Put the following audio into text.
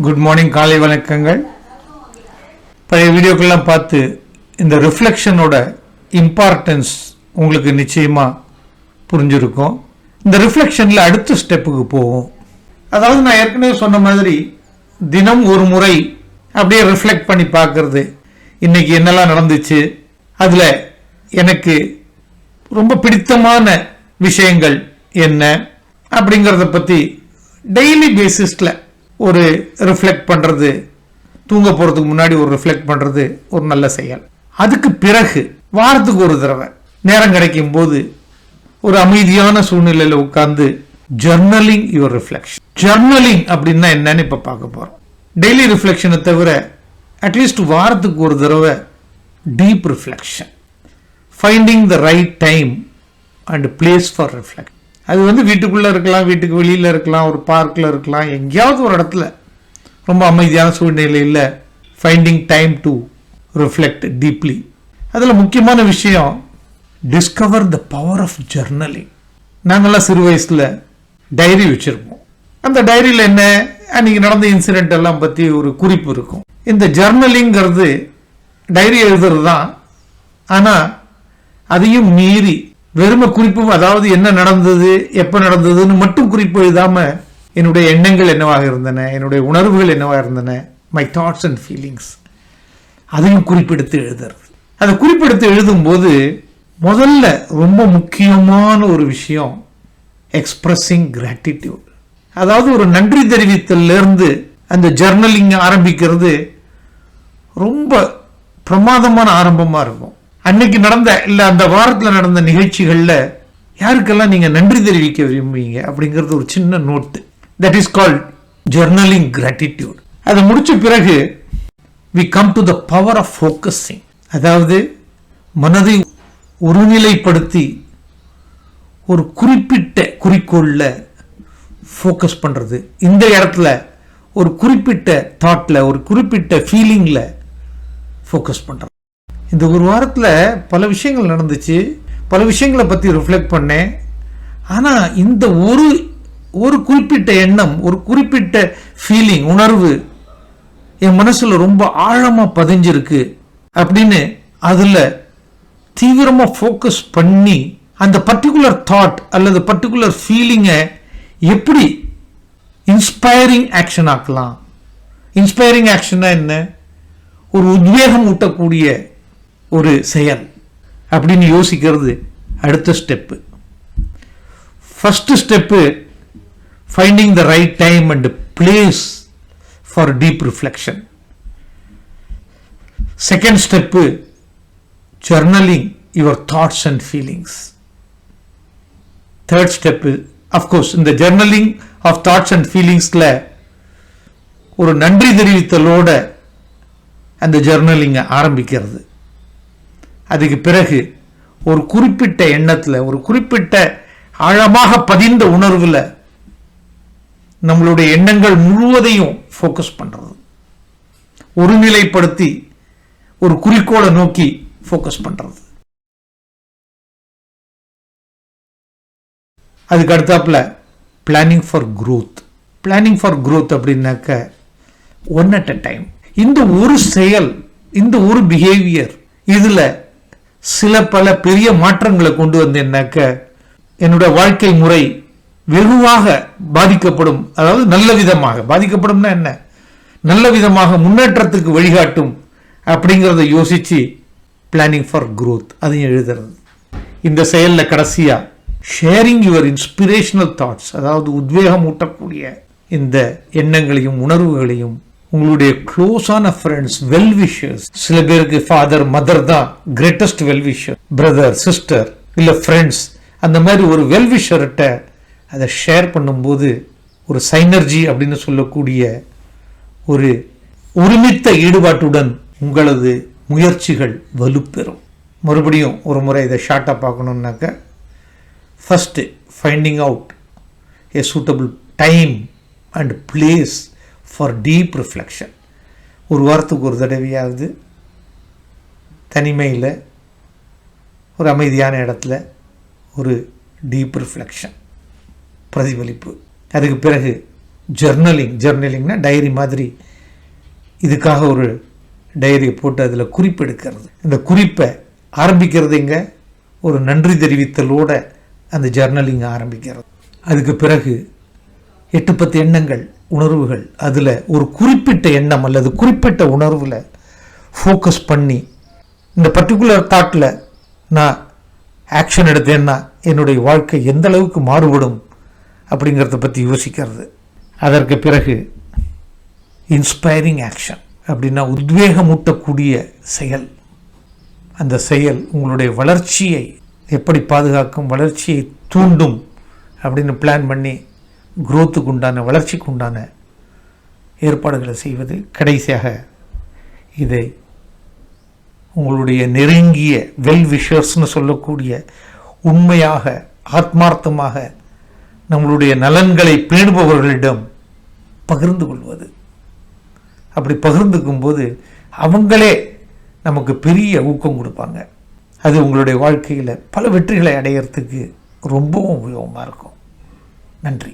Good morning, காலை வணக்கங்கள். பழைய வீடியோக்கெல்லாம் பார்த்து இந்த ரிஃப்ளெக்ஷனோட இம்பார்ட்டன்ஸ் உங்களுக்கு நிச்சயமாக புரிஞ்சிருக்கும். இந்த ரிஃப்ளெக்ஷனில் அடுத்த ஸ்டெப்புக்கு போவோம். அதாவது நான் ஏற்கனவே சொன்ன மாதிரி தினம் ஒரு முறை அப்படியே ரிஃப்ளெக்ட் பண்ணி பார்க்கறது, இன்னைக்கு என்னெல்லாம் நடந்துச்சு, அதில் எனக்கு ரொம்ப பிடித்தமான விஷயங்கள் என்ன அப்படிங்கிறத பற்றி டெய்லி பேசிஸில் ஒரு ரிஃப்ளெக்ட் பண்ணுறது, தூங்க போகிறதுக்கு முன்னாடி ஒரு ரிஃப்ளெக்ட் பண்ணுறது ஒரு நல்ல செயல். அதுக்கு பிறகு வாரத்துக்கு ஒரு தடவை நேரம் கிடைக்கும் போது ஒரு அமைதியான சூழ்நிலையில் உட்கார்ந்து ஜர்னலிங் யுவர் ரிஃப்ளெக்ஷன். ஜர்னலிங் அப்படின்னா என்னன்னு இப்போ பார்க்க போகிறோம். டெய்லி ரிஃப்ளெக்ஷனை தவிர அட்லீஸ்ட் வாரத்துக்கு ஒரு தடவை deep reflection, finding the right time and place for reflect. அது வீட்டுக்குள்ளே இருக்கலாம், வீட்டுக்கு வெளியில் இருக்கலாம், ஒரு பார்க்கில் இருக்கலாம், எங்கேயாவது ஒரு இடத்துல ரொம்ப அமைதியான சூழ்நிலையில் finding time to reflect deeply. அதில் முக்கியமான விஷயம் discover the power of journaling. நாங்கள்லாம் சிறு வயசில் டைரி வச்சுருப்போம். அந்த டைரியில் என்ன அன்றைக்கி நடந்த இன்சிடென்ட் எல்லாம் பற்றி ஒரு குறிப்பு இருக்கும். இந்த ஜர்னலிங்கிறது டைரி எழுதுறது தான், ஆனால் அதையும் மீறி வெறும குறிப்பு, அதாவது என்ன நடந்தது எப்போ நடந்ததுன்னு மட்டும் குறிப்பு எழுதாமல் என்னுடைய எண்ணங்கள் என்னவாக இருந்தன, என்னுடைய உணர்வுகள் என்னவாக இருந்தன, மை தாட்ஸ் அண்ட் ஃபீலிங்ஸ், அதையும் குறிப்பெடுத்து எழுதுறது. அதை குறிப்பெடுத்து எழுதும்போது முதல்ல ரொம்ப முக்கியமான ஒரு விஷயம் எக்ஸ்பிரஸிங் கிராட்டிடியூட். அதாவது ஒரு நன்றி தெரிவித்தலிருந்து அந்த ஜர்னலிங் ஆரம்பிக்கிறது ரொம்ப பிரமாதமான ஆரம்பமாக இருக்கும். அன்னைக்கு நடந்த இல்லை அந்த வாரத்தில் நடந்த நிகழ்ச்சிகளில் யாருக்கெல்லாம் நீங்கள் நன்றி தெரிவிக்க விரும்புவீங்க அப்படிங்கிறது ஒரு சின்ன note. That is called journaling gratitude. அதை முடிச்ச பிறகு we come to the power of focusing. அதாவது மனதை ஒருநிலைப்படுத்தி ஒரு குறிப்பிட்ட குறிக்கோளில் ஃபோக்கஸ் பண்ணுறது. இந்த இடத்துல ஒரு குறிப்பிட்ட தாட்டில், ஒரு குறிப்பிட்ட ஃபீலிங்கில் ஃபோக்கஸ் பண்ணுறது. இந்த ஒரு வாரத்தில் பல விஷயங்கள் நடந்துச்சு, பல விஷயங்களை பற்றி ரிஃப்ளெக்ட் பண்ணேன். ஆனால் இந்த ஒரு குறிப்பிட்ட எண்ணம், ஒரு குறிப்பிட்ட ஃபீலிங், உணர்வு என் மனசில் ரொம்ப ஆழமாக பதிஞ்சிருக்கு அப்படின்னு அதில் தீவிரமாக ஃபோக்கஸ் பண்ணி அந்த பர்டிகுலர் தாட் அல்லது பர்டிகுலர் ஃபீலிங்கை எப்படி இன்ஸ்பைரிங் ஆக்ஷன் ஆக்கலாம். இன்ஸ்பைரிங் ஆக்ஷன்னா என்ன? ஒரு உத்வேகம் ஊட்டக்கூடிய ஒரு செயல் அப்படின்னு யோசிக்கிறது அடுத்த step. First step finding the right time and place for deep reflection. Second step journaling your thoughts and feelings. Third step of course இந்த ஜர்னலிங் ஆஃப் தாட்ஸ் அண்ட் ஃபீலிங்ஸில் ஒரு நன்றி தெரிவித்தலோட அந்த ஜர்னலிங்கை ஆரம்பிக்கிறது. அதுக்கு பிறகு ஒரு குறிப்பிட்ட எண்ணத்தில், ஒரு குறிப்பிட்ட ஆழமாக பதிந்த உணர்வில் நம்மளுடைய எண்ணங்கள் முழுவதையும் ஃபோக்கஸ் பண்ணுறது, ஒருநிலைப்படுத்தி ஒரு குறிக்கோளை நோக்கி ஃபோக்கஸ் பண்ணுறது. அதுக்கு அடுத்தாப்புல planning for growth. Planning for growth அப்படின்னாக்க ஒன் அட் அ டைம். இந்த ஒரு செயல், இந்த ஒரு பிஹேவியர், இதில் சில பல பெரிய மாற்றங்களை கொண்டு வந்தேன்னாக்க என்னோட வாழ்க்கை முறை வெகுவாக பாதிக்கப்படும். அதாவது நல்ல விதமாக பாதிக்கப்படும்னா என்ன, நல்ல விதமாக முன்னேற்றத்துக்கு வழிகாட்டும் அப்படிங்கிறத யோசிச்சு பிளானிங் ஃபார் க்ரோத் அதையும் எழுதுறது. இந்த செயலில் கடைசியா ஷேரிங் யுவர் இன்ஸ்பிரேஷனல் தாட்ஸ், அதாவது உத்வேகம் ஊட்டக்கூடிய இந்த எண்ணங்களையும் உணர்வுகளையும் உங்களுடைய க்ளோஸான ஃப்ரெண்ட்ஸ், வெல்விஷர்ஸ், சில பேருக்கு ஃபாதர் மதர் தான் கிரேட்டஸ்ட் வெல்விஷர், பிரதர் சிஸ்டர் இல்லை ஃப்ரெண்ட்ஸ், அந்த மாதிரி ஒரு வெல்விஷர்கிட்ட அதை ஷேர் பண்ணும்போது ஒரு சைனர்ஜி அப்படின்னு சொல்லக்கூடிய ஒரு ஒருமித்த ஈடுபாட்டுடன் உங்களது முயற்சிகள் வலுப்பெறும். மறுபடியும் ஒரு முறை இதை ஷார்ட்டாக பார்க்கணுன்னாக்க first finding out a suitable time and place for deep reflection. ஒரு வாரத்துக்கு ஒரு தடவையாவது தனிமையில் ஒரு அமைதியான இடத்துல ஒரு டீப் ரிஃப்ளெக்ஷன், பிரதிபலிப்பு. அதுக்கு பிறகு ஜர்னலிங்னா டைரி மாதிரி, இதுக்காக ஒரு டைரியை போட்டு அதில் குறிப்பெடுக்கிறது. இந்த குறிப்பை ஆரம்பிக்கிறது எங்க, ஒரு நன்றி தெரிவித்தலோட அந்த ஜர்னலிங் ஆரம்பிக்கிறது. அதுக்கு பிறகு 8-10 எண்ணங்கள், உணர்வுகள், அதில் ஒரு குறிப்பிட்ட எண்ணம் அல்லது குறிப்பிட்ட உணர்வில் ஃபோக்கஸ் பண்ணி இந்த பர்டிகுலர் தாட்டில் நான் ஆக்ஷன் எடுத்தேன்னா என்னுடைய வாழ்க்கை எந்த அளவுக்கு மாறுபடும் அப்படிங்கிறத பற்றி யோசிக்கிறது. அதற்கு பிறகு இன்ஸ்பைரிங் ஆக்ஷன் அப்படின்னா உத்வேகமூட்டக்கூடிய செயல். அந்த செயல் உங்களுடைய வளர்ச்சியை எப்படி பாதுகாக்கும், வளர்ச்சியை தூண்டும் அப்படின்னு பிளான் பண்ணி குரோத்துக்கு உண்டான, வளர்ச்சிக்கு உண்டான ஏற்பாடுகளை செய்வது. கடைசியாக இதை உங்களுடைய நெருங்கிய வெல் விஷர்ஸ்னு சொல்லக்கூடிய உண்மையாக ஆத்மார்த்தமாக நம்மளுடைய நலன்களை பேணுபவர்களிடம் பகிர்ந்து கொள்வது. அப்படி பகிர்ந்துக்கும் போது அவங்களே நமக்கு பெரிய ஊக்கம் கொடுப்பாங்க. அது உங்களுடைய வாழ்க்கையில் பல வெற்றிகளை அடையிறதுக்கு ரொம்பவும் உபயோகமாக இருக்கும். நன்றி.